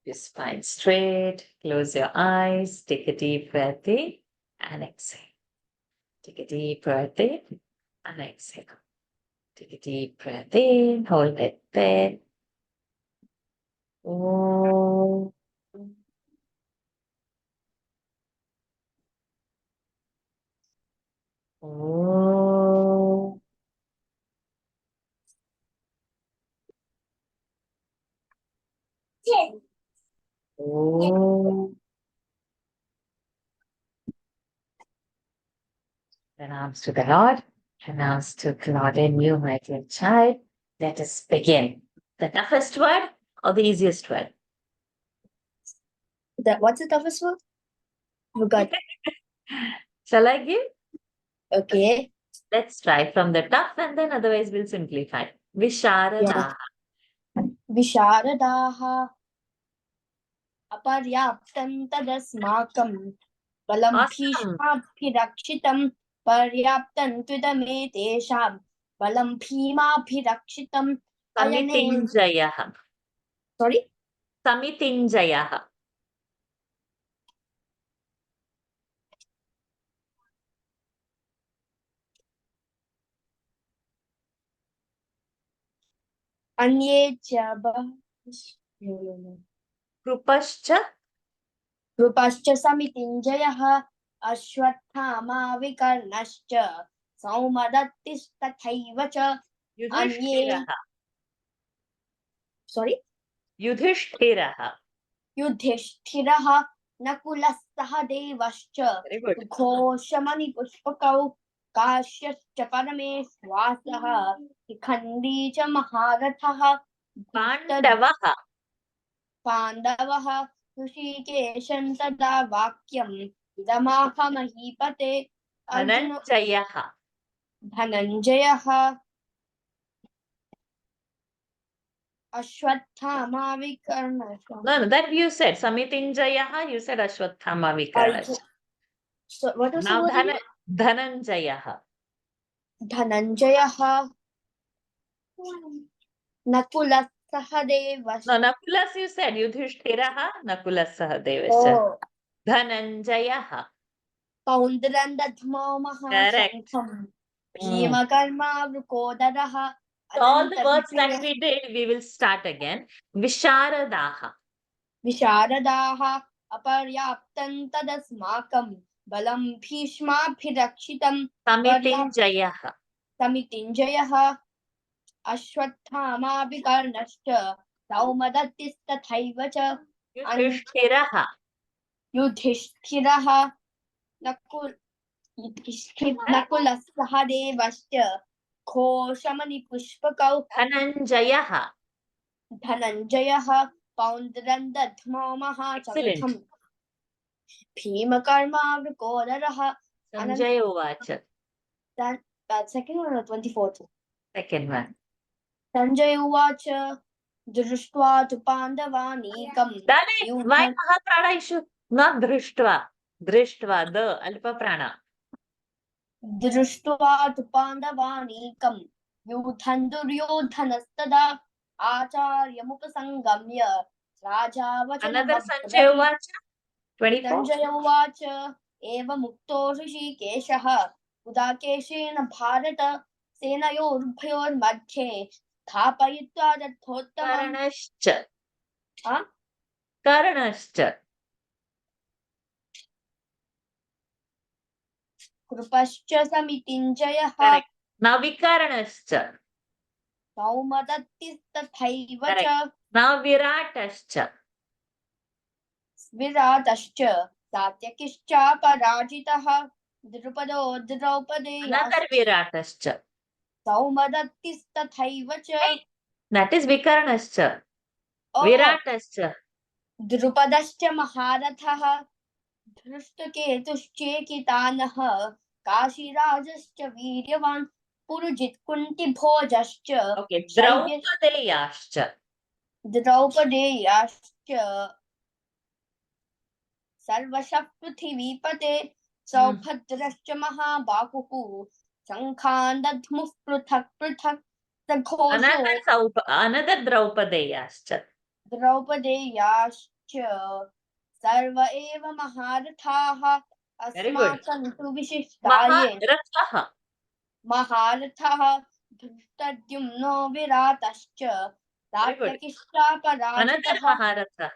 Your spine straight. Close your eyes. Take a deep breath in and exhale. Take a deep breath in and exhale. Take a deep breath in. Hold it there. Oh. Oh. Oh. Then arms to the Lord, and arms to Claudine, you, my dear child. Let us begin. The toughest word or the easiest word? What's the toughest word? Forgot. Shall I give? Okay. Let's try from the tough and then otherwise we'll simplify. Visharadaha. Visharadaha aparyaptam tadasmakam balam Awesome. bhishmabhirakshitam paryaptam tvitame tesham balam bhimabhirakshitam ayane. Samitinjayaha. Sorry? Samitinjayaha. Anye cha Krupascha. Krupascha samitinjayah ashwathama vikarnascha saumadattistathaiva cha anye. Yudhishthiraha. Sorry? Yudhishthiraha. युधिष्ठिरः नकुलः सहदेवश्च Very good. घोषमणिपुष्पकौ काश्यश्च परमेश्वासः शिखण्डी च महारथः Pandavaha. पाण्डवः ऋषिकेशं तदा वाक्यम् इदमाह महीपते Arjuna Dhananjayaha. Dhananjay Ashwatthama विकर्णः. No, that you said. Samitinjayaha, you said Ashwathama Vikarnascha. So what was Now the word? Dhananjayaha. Dhananjay नकुलः सहदेवश्च. No, Nakulas you said. Yudhishthiraha, Nakulas Sahadevascha. Oh, Dhananjayaha. पौन्द्रं दध्मो Correct. महाशङ्खं भीमकर्मावृकोदरः All the words that we did, we will start again. Visharadaha. विशारदाः अपर्याप्तं तदस्माकं बलं भीष्माभिरक्षितं Samitinjayaha. समितिञ्जयः अश्वत्थामाभिकर्णश्च सौमदत्तिस्तथैव च Yudhishthiraha. युधिष्ठिरः नकुलः सहदेवश्च घोषमणिपुष्पकौ Dhananjayaha. Dhananjay पौन्द्रं दध्मो महाशङ्खं Excellent. भीमकर्मावृकोदरः. Sanjaya Uvacha. Second one or 24th? Second one. Sanjay उवाच दृष्ट्वा तु पाण्डवानीकं Dale, why Mahaprana issue? Not Drishtva. Drishtva, the Alpa Prana. दृष्ट्वा तु पाण्डवानीकं यूथं दुर्योधनस्तदा आचार्यमुपसंगम्य राजा Another वचनमब्रवीत्. Sanjaya Uvacha. 24. संजय उवाच एवमुक्तो ऋषिकेशः उदाकेशेन भारत सेनयोरुभयोर्मध्ये स्थापयित्वा रथोत्तमम्. Karanascha. Huh? Karanascha. कृपश्च समितिञ्जयः Correct. Now Vikaranascha. सौमदत्तिस्तथैव च Correct. Now Viratascha. विराटश्च सात्यकिश्चापराजितः द्रुपदो द्रौपदेयाश्च Another Viratascha. सौमदत्तिस्तथैव च. That is Vikaranascha. Oh, Viratascha. द्रुपदश्च महारथः धृष्टकेतुश्चेकितानः काशीराजश्च वीर्यवान् पुरुजित् कुन्तिभोजश्च Okay. Draupadeyascha. द्रौपदेयाश्च सर्वशः पृथिवीपते सौभद्रश्च महाबाहुः शङ्खान् दध्मुः पृथक् पृथक् सघोषो Another Draupadeyascha. द्रौपदेयाश्च सर्व एव महारथाः Very good. अस्माकं तु विशिष्टाये महारथः. महारथः धृष्टद्युम्नो विराटश्च Very good. Another सात्यकिश्चापराजितः महारथः.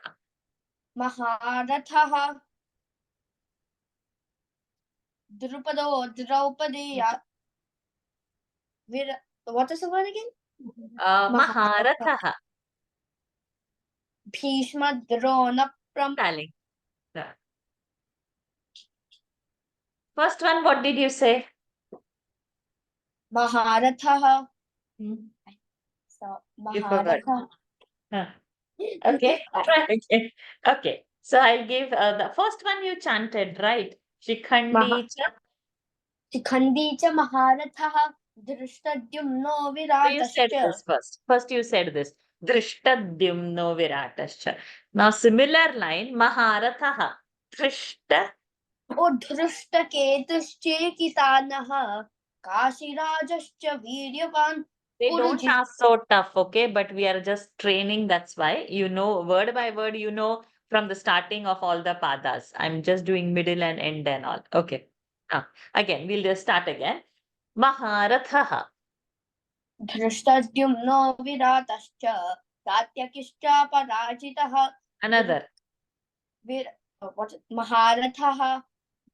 महारथः द्रुपदो द्रौपदेया what is the word again? महारथः. Bhishma Drona Darling. First one, what did you say? Maharathah. So You forgot. Maharathah. Okay, try again. Okay, so I'll give the first one you chanted, right? Shikhandi cha. Shikhandi cha Maharathah Drishtadyumno So you said Viratascha. this first. First you said this. Drishtadhyumno viratascha. Now similar line, Maharathaha. Drishta. O Drishtaketushchekitanah Kashirajascha Viryavan. They don't ask so tough, okay? But we are just training. That's why you know word by word, you know from the starting of all the padas. I'm just doing middle and end and all. Okay. Again, we'll just start again. Maharathaha. Drishtadyumno Viratascha Satyakishcha Parajitah. Another. Maharathah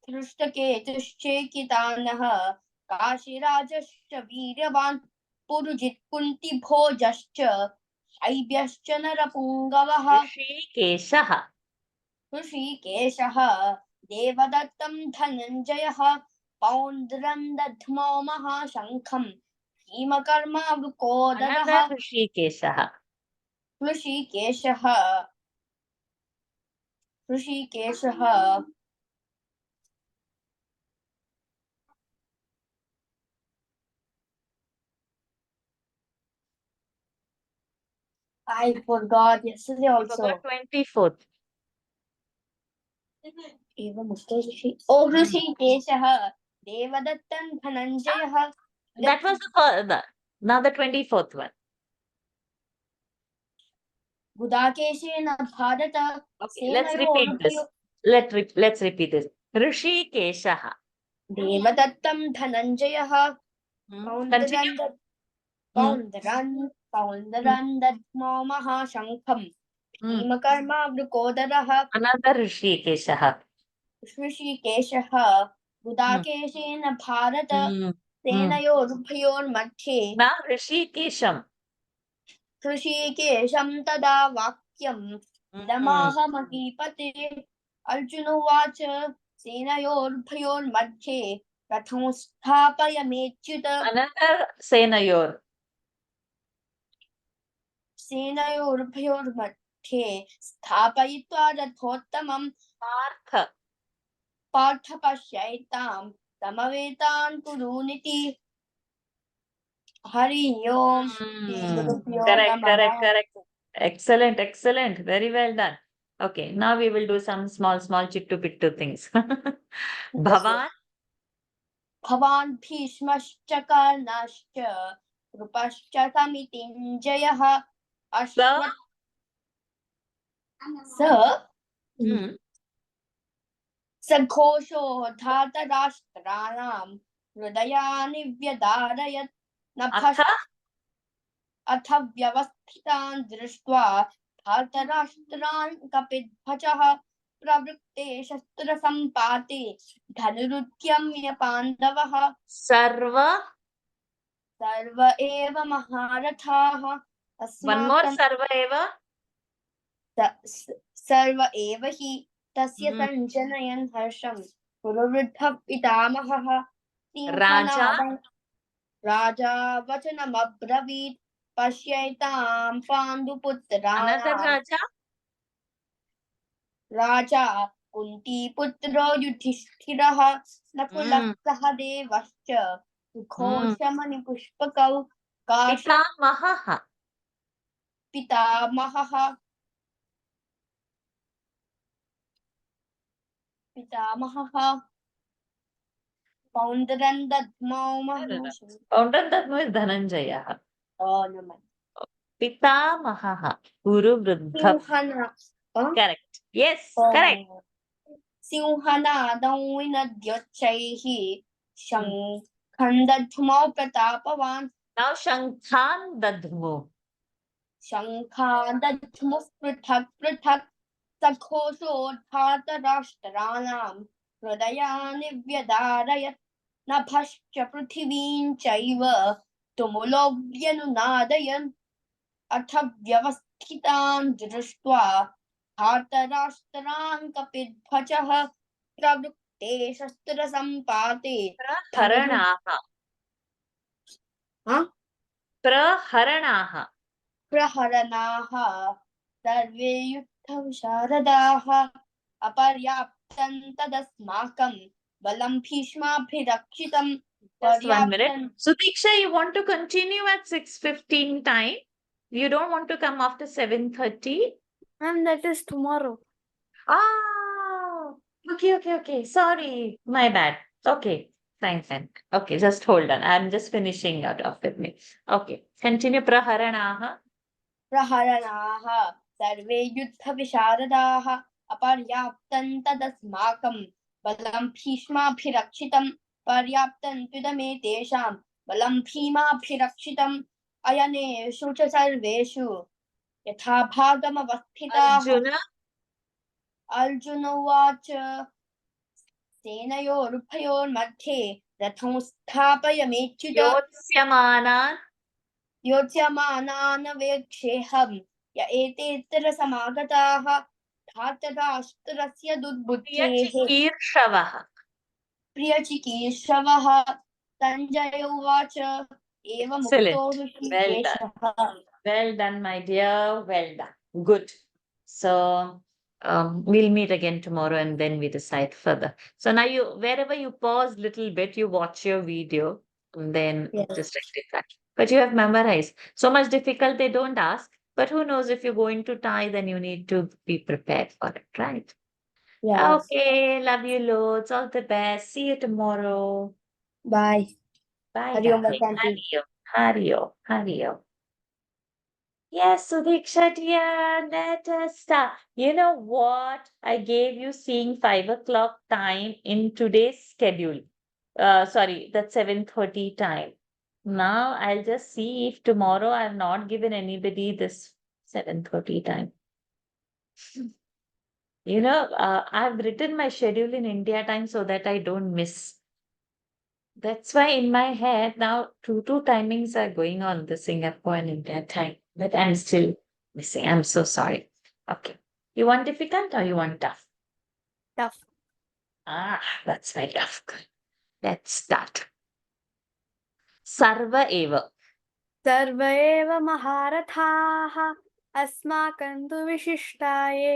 Drishtaketushchekitanah Kashirajascha Viryavan Purujit Kunti Bhojascha Shaibhyascha Narapungavah Rishikeshaha. Hrishikeshah Devadattam Dhananjayah Paundrandadhmo Mahashankham Bhimakarma Vrukodarah Another Rishikeshaha. Hrishikeshah I forgot yesterday also. 24th. Oh, Hrishikeshah Devadattam Dhananjayah. That was now the 24th one. Gudakeshena Bharata. Okay, let's repeat this. Let's repeat this. Rishikeshaha. Devadattam Dhananjayah. Continue. Paundarandadmo Mahashankham Bhimakarma Vrukodarah. Another Rishikeshaha. Hrishikeshah Gudakeshena Bharata Senayorubhayor Madhye. Now Rishikesham. Hrishikesham tada Vakyam Damaha Mahipate Arjunuvacha Senayorubhayor Madhye Ratham Sthapayamechyuta. Another Senayor. Senayorubhayor Madhye Sthapayitva Rathottamam Partha Pashyaitam Tamavetan Kuruniti. Hari Om. Correct. Excellent. Very well done. Okay, now we will do some small chittu pittu things. Bhavan. Bhavan Bhishmascha Karnascha Krupascha Samitinjayah Ashwat. Saghosho Dhartarashtraणाम Hridayani Vyadarayat Nabhash Atha Vyavasthitan Drishtva Dhartarashtran Kapidbhachah Pravritte Shastra Sampate Dhanurutyamya Pandavah. Sarva Eva Maharathah. One more Sarva Eva. Sarva Eva Hi Tasya Sanjanayan Harsham Puruvriddha Pitamahah. Raja Vachanam Abravit Pashyaitam Panduputrana. Another Raja Kunti Putro Yudhishthirah Nakulah Sahadevascha Ghoshamani Pushpakau Pitamahah Paundarandadmo is Dhananjaya. Oh, no. Pitamaha Guru Vruddha. Correct. Yes, Oh. correct. सिंहनादं विनद्योच्चैः शङ्खन्दध्मौ प्रतापवान् Now Shankhan Dadhmu. शङ्खादध्मुः पृथक् पृथक् सघोषोद्धातराष्ट्राणां हृदयानि व्यदारयत् नभश्च पृथिवीं चैव तुमुलोऽव्यनुनादयन् अथ व्यवस्थितान् दृष्ट्वा धातराष्ट्रान् कपिध्वजः प्रवृत्ते शस्त्रसम्पाते Praharanaha. Praharanaha. प्रहरणाः सर्वे युद्धविशारदाः अपर्याप्तं तदस्माकं बलं भीष्माभिरक्षितं Just 1 minute. पर्याप्तं Sutiksha, you want to continue at 6:15 time? You don't want to come after 7:30? Ma'am, that is tomorrow. Ah, okay. Sorry, my bad. Okay, fine. Okay, just hold on. I'm just finishing out of with me. Okay, continue. Praharanaha. प्रहरणाः सर्वे युद्धविशारदाः अपर्याप्तं तदस्माकं बलं भीष्माभिरक्षितं पर्याप्तं त्विदमे तेषां बलं भीमाभिरक्षितम् अयनेषु च सर्वेषु यथा भागमवस्थिताः Arjuna. अर्जुन उवाच सेनयोरुभयोर्मध्ये रथं स्थापयमेच्युत Yotsamanan. योत्स्यमानान् वेक्षेऽहं य एतेऽत्र समागताः धातराष्ट्रस्य दुर्बुद्धेः Priyachikirshavah. प्रियचिकीर्षवः सञ्जय उवाच एवमुक्तो Excellent. Well done. ऋषिकेशः Well done, my dear. Well done. Good. So we'll meet again tomorrow and then we decide further. So now wherever you pause little bit, you watch your video and then Yes. just rectify. But you have memorized. So much difficult they don't ask. But who knows, if you're going to tie, then you need to be prepared for it, right? Yes. Okay, love you loads. All the best. See you tomorrow. Bye. Bye, Hari Om darling. Shanti. Hari Om. Yes, Sudiksha dear, let us start. You know what? I gave you seeing 5 o'clock time in today's schedule. Sorry, that's 7:30 time. Now I'll just see if tomorrow I've not given anybody this 7:30 time. I've written my schedule in India time so that I don't miss. That's why in my head now two timings are going on, the Singapore and India time, but I'm still missing. I'm so sorry. Okay. You want difficult or you want tough? Tough. That's very tough. Good. Let's start. Sarva eva. सर्व एव महारथाः अस्माकं तु विशिष्टाये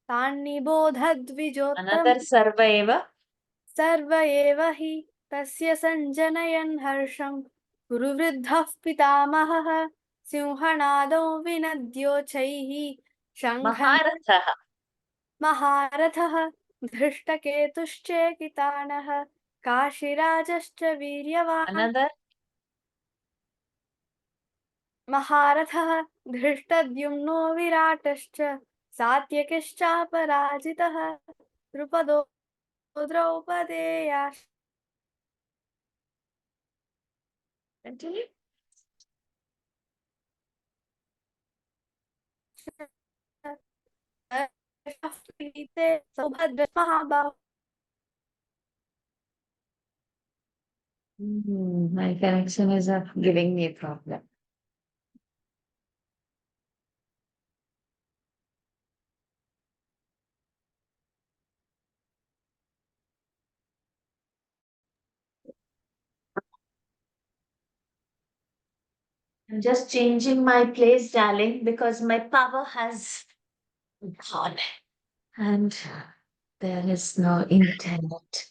तान्निबोधद्विजोत्तम Another sarva eva. सर्व एव हि तस्य सञ्जनयन् हर्षं कुरुवृद्धः पितामहः सिंहनादौ विनद्योचैः शङ्खं Maharatha. महारथः धृष्टकेतुश्चेकितानः काशीराजश्च वीर्यवान् Another. महारथः धृष्टद्युम्नो विराटश्च सात्यकिश्चापराजितः द्रुपदो द्रौपदेयाश्च Continue. सौभद्रमहाबाहु My connection is giving me a problem. I'm just changing my place, darling, because my power has gone and there is no internet.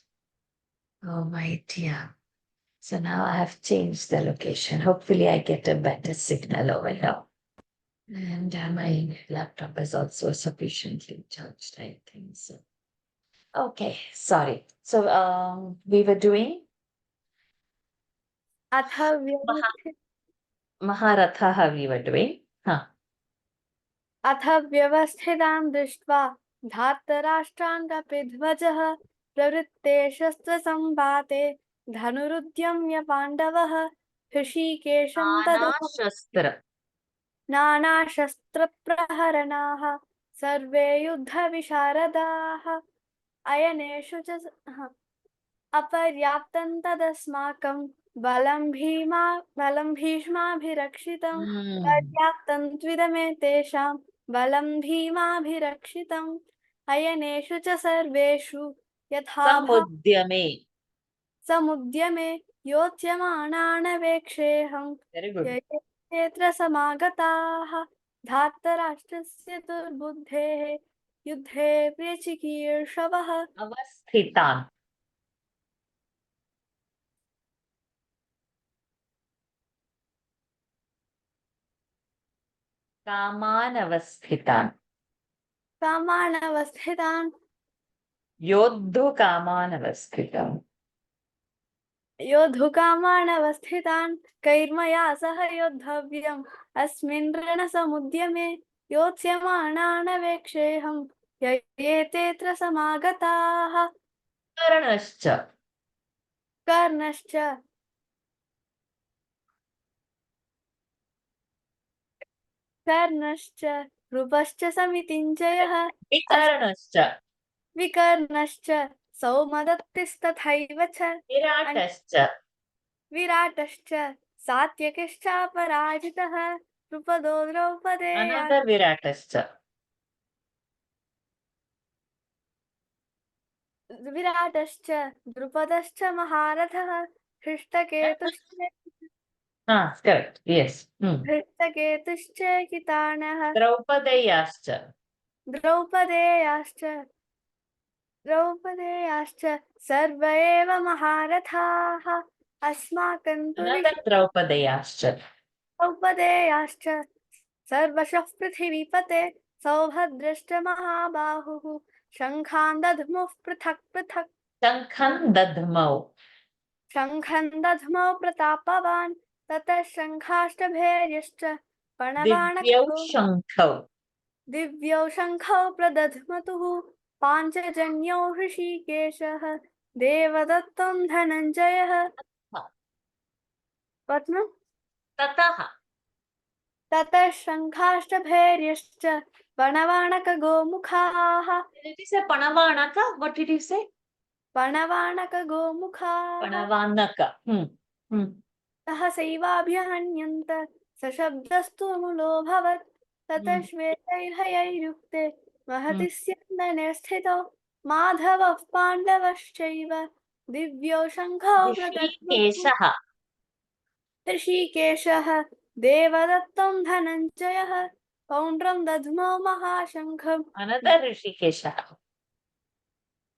Oh, my dear. So now I have changed the location. Hopefully, I get a better signal over here. And my laptop is also sufficiently charged, I think so. Okay, sorry. So we were doing अथ व्यवस्थित Maharatha, we were doing. Huh. अथ व्यवस्थितान् दृष्ट्वा धार्तराष्ट्रान् ध्वजः प्रवृत्ते शस्त्रसम्पाते धनुरुद्यम्य पाण्डवः हृषीकेशं तदा नानाशस्त्र नानाशस्त्रप्रहरणाः सर्वे युद्धविशारदाः अयनेषु च अपर्याप्तं तदस्माकं बलं भीष्माभिरक्षितं पर्याप्तं त्विदमे तेषां बलं भीमाभिरक्षितम् अयनेषु च सर्वेषु यथा समुद्यमे समुद्यमे योत्स्यमानानवेक्षेऽहं वेरी गुड यत्र समागताः धार्तराष्ट्रस्य दुर्बुद्धेः युद्धे प्रियचिकीर्षवः अवस्थितान् कामान् अवस्थितान् कामानवस्थितान् योद्धुकामान् अवस्थितान् योद्धुकामानवस्थितान् कैर्मया सह योद्धव्यम् अस्मिन् रणसमुद्यमे योत्स्यमानानवेक्षेऽहं एतेऽत्र समागताः कर्णश्च कर्णश्च कर्णश्च कृपश्च समितिञ्जयः विकर्णश्च विकर्णश्च सौमदत्तिस्तथैव च विराटश्च विराटश्च सात्यकिश्चापराजितः द्रुपदो द्रौपदेया अनदर विराटश्च विराटश्च द्रुपदश्च महारथः हृष्टकेतुश्च करेक्ट यस हृष्टकेतुश्चेकितानः द्रौपदेयाश्च द्रौपदेयाश्च द्रौपदेयाश्च सर्व एव महारथाः अस्माकं तु अनदर द्रौपदेयाश्च द्रौपदेयाश्च सर्वशः पृथिवीपते सौभद्रश्च महाबाहुः शङ्खान् दध्मुः पृथक् पृथक् शङ्खं दध्मौ शङ्खं दध्मौ प्रतापवान् ततः शङ्खाष्टभेर्यश्च दिव्यौ पणवाणकौ शङ्खौ दिव्यौ शङ्खौ प्रदध्मतुः पाञ्चजन्यौ हृषीकेशः देवदत्तं धनञ्जयः पद्म ततः ततः शङ्खाष्टभैर्यश्च पणवाणकगोमुखाः did you say panavanaka what did you say पणवाणकगोमुखाः panavanaka सहसैवाभ्यहन्यन्त सशब्दस्तु मुलोऽभवत् ततः Hmm. श्वेतैर्हयैर्युक्ते महति स्यन्दने स्थितौ माधवः पाण्डवश्चैव दिव्यौ शङ्खौ प्रदध्मुः ऋषिकेशः ऋषिकेशः देवदत्तं धनञ्जयः पौण्ड्रं दध्मौ महाशङ्खम् अनदर ऋषिकेशः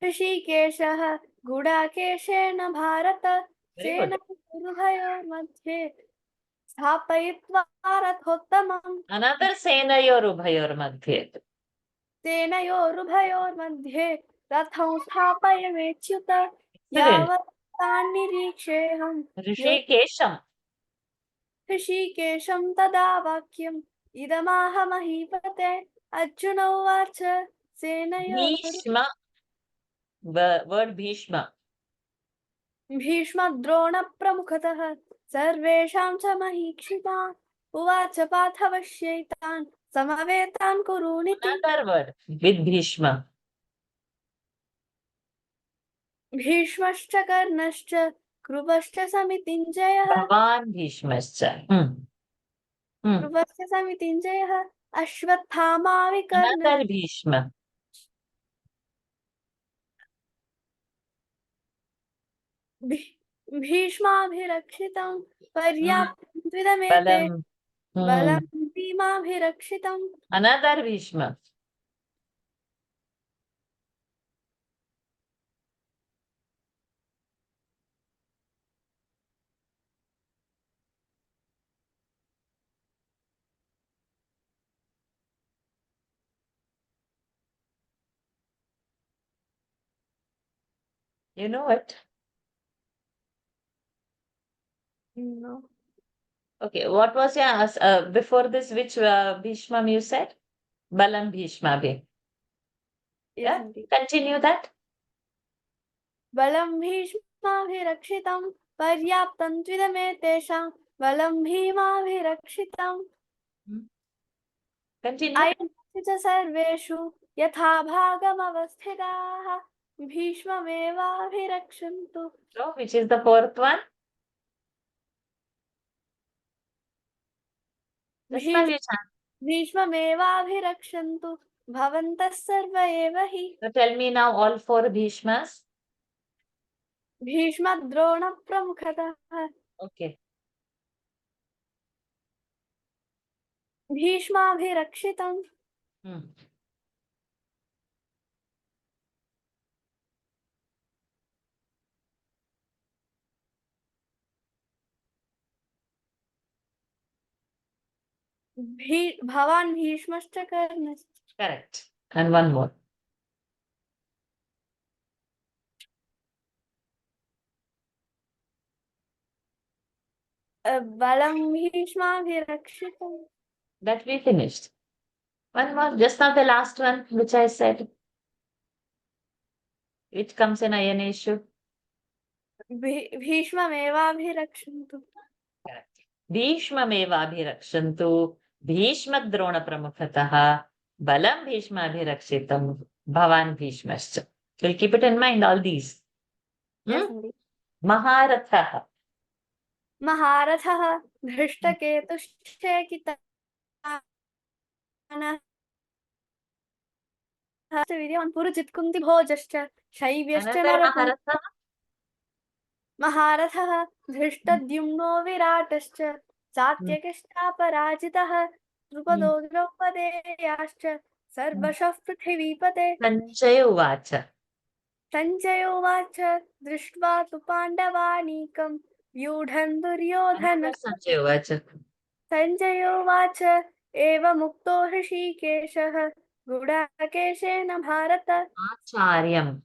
ऋषिकेशः गुडाकेशेन भारत Very good. सेनयोरुभयोर्मध्ये स्थापयित्वा रथोत्तमम् अनदर सेनयोरुभयोर्मध्ये सेनयोरुभयोर्मध्ये रथं स्थापयमेच्युत Excellent. यावत् तान् निरीक्षेऽहं ऋषिकेशम् ऋषिकेशं तदा वाक्यम् इदमाह महीपते अर्जुन उवाच सेनयोरुभयोर्मध्ये भीष्म वर्ड भीष्म भीष्मद्रोणप्रमुखतः सर्वेषां च महीक्षितान् उवाच पार्थवश्यैतान् समवेतान् कुरूनिति अनदर वर्ड विद भीष्म भीष्मश्च कर्णश्च कृपश्च समितिञ्जयः भवान् भीष्मश्च कृपश्च समितिञ्जयः अश्वत्थामा विकर्ण अनदर भीष्म भीष्माभिरक्षितं पर्याप्तं त्विदमेते बलम् बलं भीमाभिरक्षितम् another Bhishma you know it No. okay what was your before this which Bhishmam you said Balam Bhishmabhi. Yes, Yeah? indeed. Continue that. बलं भीष्माभिरक्षितं पर्याप्तं त्विदमेतेषां बलं भीमाभिरक्षितम् Continue. अयं च सर्वेषु यथा भागमवस्थिताः भीष्ममेवाभिरक्षन्तु So, which is the fourth one? Jasna Bhishma भीष्ममेवाभिरक्षन्तु भवन्तः सर्व एव हि So tell me now all four Bhishmas. भीष्मद्रोणप्रमुखतः Okay. भीष्माभिरक्षितम् Hmm. भवान् भीष्मश्च कर्णश्च Correct. And one more. बलं भीष्माभिरक्षितम् That we finished. One more. Just now the last one, which I said. Which comes in Ayaneshu. भीष्ममेवाभिरक्षन्तु Correct. भीष्ममेवाभिरक्षन्तु भीष्मद्रोणप्रमुखतः बलं भीष्माभिरक्षितं भवान् भीष्मश्च. We'll keep it in mind, all these. Yes, Hmm? indeed. महारथः. महारथः धृष्टकेतुश्चेकितानः वीर्यवान् पुरुजित्कुन्तिभोजश्च शैव्यश्च Another नरकुल Maharatha. महारथः धृष्टद्युम्नो विराटश्च सात्यकिश्चापराजितः द्रुपदो द्रौपदेयाश्च सर्वशः पृथिवीपते सञ्जय उवाच. सञ्जय उवाच दृष्ट्वा तु पाण्डवानीकं व्यूढन् दुर्योधन Another Sanjay उवाच. सञ्जय उवाच एवमुक्तो हृषीकेशः गुडाकेशेन भारत आचार्यम्.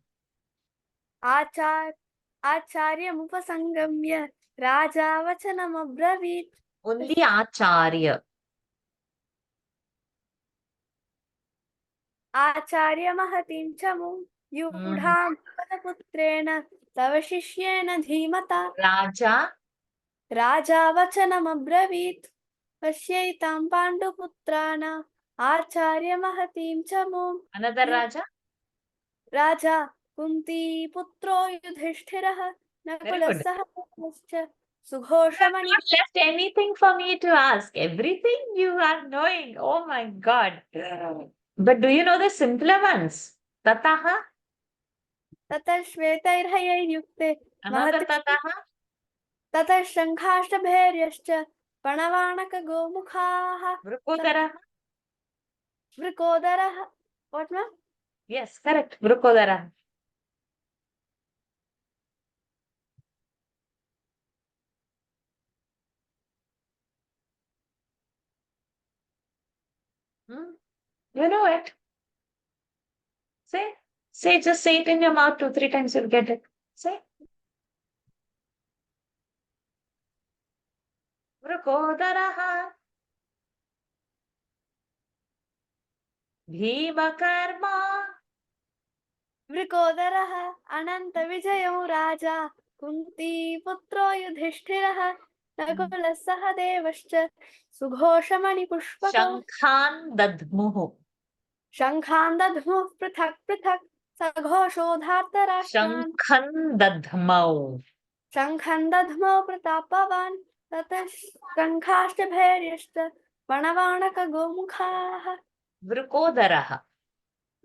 आचार्यमुपसङ्गम्य राजा वचनमब्रवीत् Only आचार्य. आचार्य महतीं च मुं यूढां पदपुत्रेण तव शिष्येन धीमता राजा. राजा वचनमब्रवीत् पश्यैतां पाण्डुपुत्राणाम् आचार्य महतीं च मुं Another राजा. राजा कुन्तीपुत्रो युधिष्ठिरः Very नकुलः good. सहदेवश्च You have सुघोषमणि not left anything for me to ask. Everything you are knowing. Oh my God. But do you know the simpler ones? Tataha. ततः श्वेतैर्हयैर्युक्ते Another महति tataha. ततः शङ्खाष्टभैर्यश्च पणवाणकगोमुखाः Vrukudara. वृकोदरः what ma'am? Yes, correct. Vrukudara. Hmm? You know it. Say, just say it in your mouth 2, 3 times, you'll get it. Say. Vrukudaraha. Bhimakarma. वृकोदरः अनन्तविजयो राजा कुन्तीपुत्रो युधिष्ठिरः नकुलः सहदेवश्च सुघोषमणिपुष्पकौ Shankhan dadmuhu. शङ्खान् दध्मुः पृथक् पृथक् सघोषोधार्तराष्ट्रान् Shankhan dadmau. शङ्खं दध्मो प्रतापवान् ततः शङ्खाष्टभैर्यश्च पणवाणकगोमुखाः Vrukudaraha.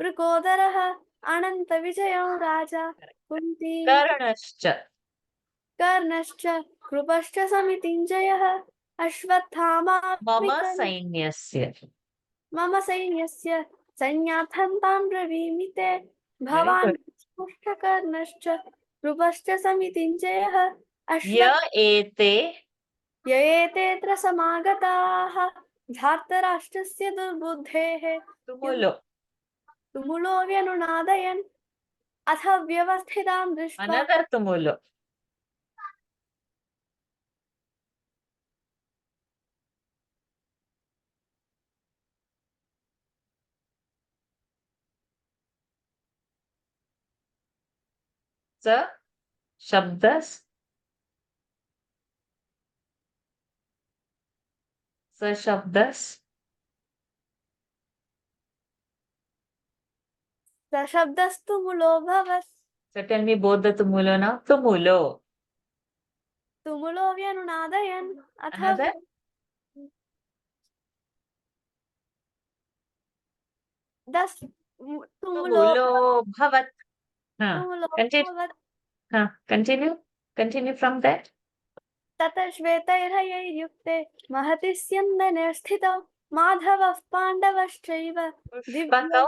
वृकोदरः अनन्तविजयो राजा कुन्ती Karanascha. कर्णश्च कृपश्च समितिञ्जयः अश्वत्थामा मम विकर्ण सैन्यस्य. मम सैन्यस्य सैन्यार्थं तां ब्रवीमि ते भवान् पुष्टकर्णश्च कृपश्च समितिञ्जयः य एते. ययेतेऽत्र समागताः धार्तराष्ट्रस्य दुर्बुद्धेः तुमुलो. तुमुलो व्यनुनादयन् अथ व्यवस्थितां दृष्ट्वा Another tumulo. Sa Shabdas. Sa Shabdas. सशब्दस्तु मूलो भवस् So tell me both the tumulo now. Tumulo. तुमुलो व्यनुनादयन् अथ Another? दस् तुमुलो Tumulo bhavat. तुमुलो Continue. भवत् Continue. Continue from that. ततः श्वेतैर्हयैर्युक्ते महति स्यन्दने स्थितौ माधवः पाण्डवश्चैव दिव्यौ Pushpakau.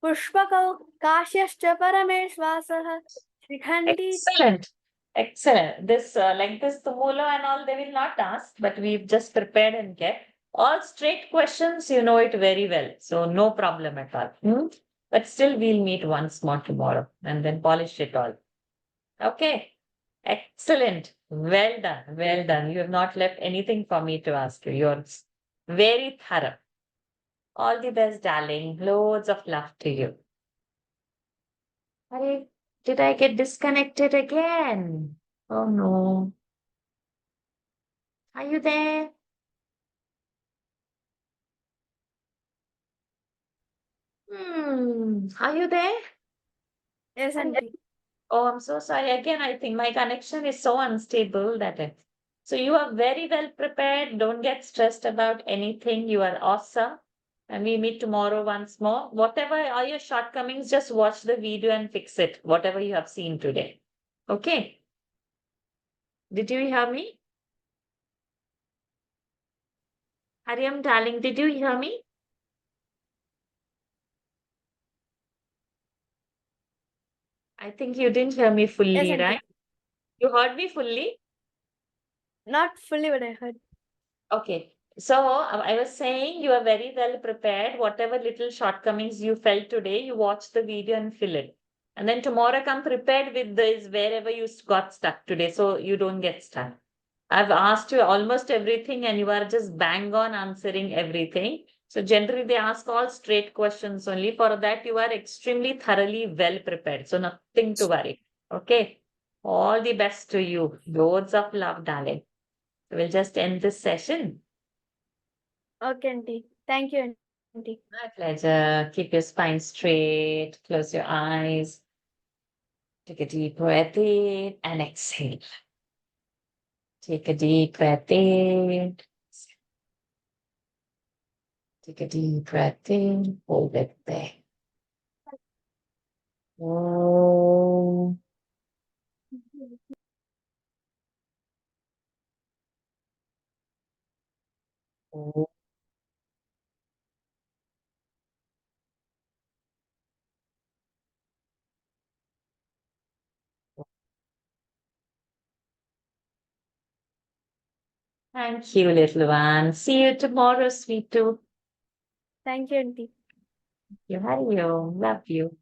पुष्पकौ काश्यश्च परमेश्वासः Shikhandi Excellent. Excellent. This like this tumulo and all they will not ask, but we've just prepared and kept. All straight questions, you know it very well. So no problem at all. But still we'll meet once more tomorrow and then polish it all. Okay. Excellent. Well done. Well done. You have not left anything for me to ask you. You're very thorough. All the best, darling. Loads of love to you. Hare, did I get disconnected again? Oh no. Are you there? Are you there? Yes, auntie. Oh, I'm so sorry. Again, I think my connection is so unstable that it. So you are very well prepared. Don't get stressed about anything. You are awesome. And we meet tomorrow once more. Whatever are your shortcomings, just watch the video and fix it. Whatever you have seen today. Okay. Did you hear me? Hariam, darling, did you hear me? I think you didn't hear me Yes, fully, auntie. right? You heard me fully? Not fully, but I heard. Okay. So I was saying you are very well prepared. Whatever little shortcomings you felt today, you watch the video and fill it. And then tomorrow come prepared with this wherever you got stuck today, so you don't get stuck. I've asked you almost everything and you are just bang on answering everything. So generally they ask all straight questions only. For that, you are extremely thoroughly well prepared. So nothing to worry. Okay. All the best to you. Loads of love, darling. We'll just end this session. Okay, auntie. Thank you, auntie. My pleasure. Keep your spine straight. Close your eyes. Take a deep breath in and exhale. Take a deep breath in. Take a deep breath in. Hold it there. Oh. Oh. Thank you, little one. See you tomorrow, sweet tooth. Thank you, auntie. You, Hari, love you.